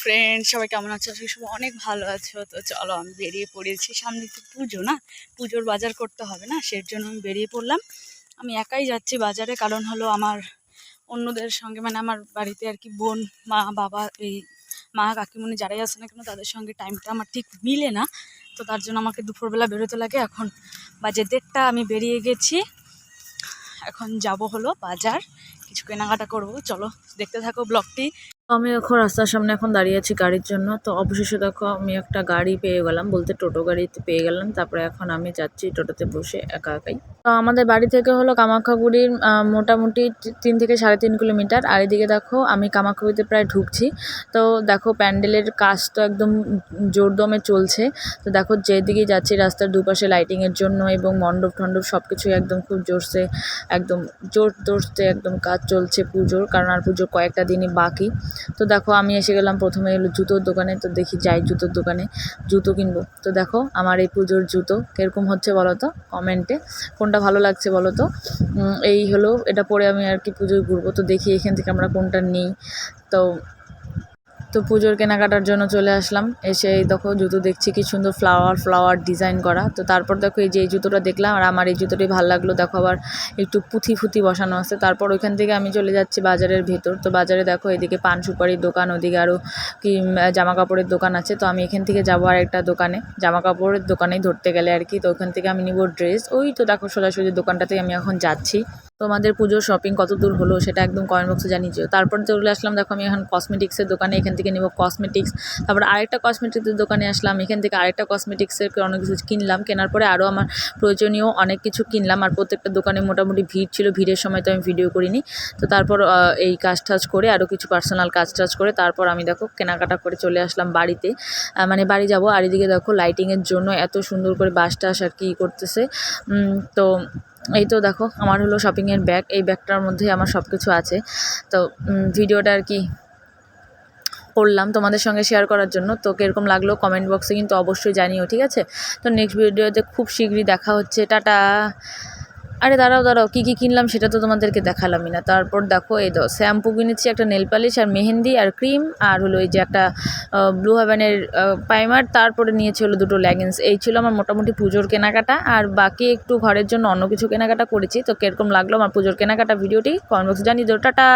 Friend, সবাই কেমন আছো? সবাই অনেক ভালো আছো। তো চলো, আমি বেরিয়ে পড়েছি। সামনে তো পুজো, না পুজোর বাজার করতে হবে না, সের জন্য আমি বেরিয়ে পড়লাম। আমি একাই যাচ্ছি বাজারে, কারণ হলো আমার অন্যদের সঙ্গে মানে আমার বাড়িতে আর কি বোন, মা, বাবা, এই মা কাকিমণি যারাই আসে না কেন তাদের সঙ্গে টাইমটা আমার ঠিক মিলে না। তো তার জন্য আমাকে দুপুরবেলা বেরোতে লাগে। এখন বাজে 1:30, আমি বেরিয়ে গেছি। এখন যাব হলো বাজার, কিছু কেনাকাটা করব। চলো দেখতে থাকো ব্লগটি। আমি এখন রাস্তার সামনে এখন দাঁড়িয়ে আছি গাড়ির জন্য। তো অবশেষে দেখো আমি একটা গাড়ি পেয়ে গেলাম, বলতে টোটো গাড়িতে পেয়ে গেলাম। তারপরে এখন আমি যাচ্ছি টোটোতে বসে একা একাই। তো আমাদের বাড়ি থেকে হলো কামাখ্যাগুড়ির মোটামুটি 3 থেকে 3.5 কিলোমিটার। আর এদিকে দেখো আমি কামাখ্যাগুড়িতে প্রায় ঢুকছি। তো দেখো প্যান্ডেলের কাজ তো একদম জোরদমে চলছে। তো দেখো যেদিকে যাচ্ছি রাস্তার দুপাশে লাইটিংয়ের জন্য এবং মণ্ডপ ঠণ্ডপ সব কিছুই একদম খুব জোরসে, একদম জোর তোরতে একদম কাজ চলছে পুজোর, কারণ আর পুজোর কয়েকটা দিনই বাকি। তো দেখো আমি এসে গেলাম প্রথমে হলো জুতোর দোকানে। তো দেখি যাই জুতোর দোকানে জুতো কিনবো। তো দেখো আমার এই পুজোর জুতো কীরকম হচ্ছে বলো তো কমেন্টে, কোনটা ভালো লাগছে বলো তো। এই হলো, এটা পরে আমি আর কি পুজোয় ঘুরবো। তো দেখি এখান থেকে আমরা কোনটা নিই। তো পুজোর কেনাকাটার জন্য চলে আসলাম। এসে এই দেখো জুতো দেখছি, কি সুন্দর ফ্লাওয়ার ডিজাইন করা। তো তারপর দেখো এই যে এই জুতোটা দেখলাম, আর আমার এই জুতোটাই ভালো লাগলো। দেখো আবার একটু পুঁথি বসানো আছে। তারপর ওইখান থেকে আমি চলে যাচ্ছি বাজারের ভেতর। তো বাজারে দেখো এদিকে পান সুপারির দোকান, ওদিকে আরও কি জামা কাপড়ের দোকান আছে। তো আমি এখান থেকে যাবো আর একটা দোকানে, জামা কাপড়ের দোকানেই ধরতে গেলে আর কি। তো ওখান থেকে আমি নিব ড্রেস। ওই তো দেখো সোজাসুজি দোকানটাতেই আমি এখন যাচ্ছি। তোমাদের পুজোর শপিং কত দূর হলো সেটা একদম কমেন্ট বক্সে জানিয়েছো। তারপর চলে আসলাম দেখো আমি এখন কসমেটিক্সের দোকানে, এখান থেকে নেব কসমেটিক্স। তারপর আরেকটা কসমেটিক্সের দোকানে আসলাম, এখান থেকে আরেকটা কসমেটিক্সের অনেক কিছু কিনলাম। কেনার পরে আরও আমার প্রয়োজনীয় অনেক কিছু কিনলাম। আর প্রত্যেকটা দোকানে মোটামুটি ভিড় ছিল, ভিড়ের সময় তো আমি ভিডিও করিনি। তো তারপর এই কাজ টাজ করে আরও কিছু পার্সোনাল কাজ টাজ করে তারপর আমি দেখো কেনাকাটা করে চলে আসলাম বাড়িতে, মানে বাড়ি যাব। আর এদিকে দেখো লাইটিংয়ের জন্য এত সুন্দর করে বাস টাস আর কি করতেছে। তো এই তো দেখো আমার হলো শপিংয়ের ব্যাগ, এই ব্যাগটার মধ্যে আমার সব কিছু আছে। তো ভিডিওটা আর কি করলাম তোমাদের সঙ্গে শেয়ার করার জন্য। তো কীরকম লাগলো কমেন্ট বক্সে কিন্তু অবশ্যই জানিও, ঠিক আছে? তো নেক্সট ভিডিওতে খুব শীঘ্রই দেখা হচ্ছে, টাটা। আরে দাঁড়াও কী কিনলাম সেটা তো তোমাদেরকে দেখালামই না। তারপর দেখো এই তো শ্যাম্পু কিনেছি, একটা নেল পালিশ আর মেহেন্দি আর ক্রিম, আর হলো এই যে একটা ব্লু হেভেনের প্রাইমার। তারপরে নিয়েছি হলো 2টো লেগিংস। এই ছিল আমার মোটামুটি পুজোর কেনাকাটা। আর বাকি একটু ঘরের জন্য অন্য কিছু কেনাকাটা করেছি। তো কীরকম লাগলো আমার পুজোর কেনাকাটা ভিডিওটি কমেন্ট বক্সে জানিয়ে দাও, টাটা।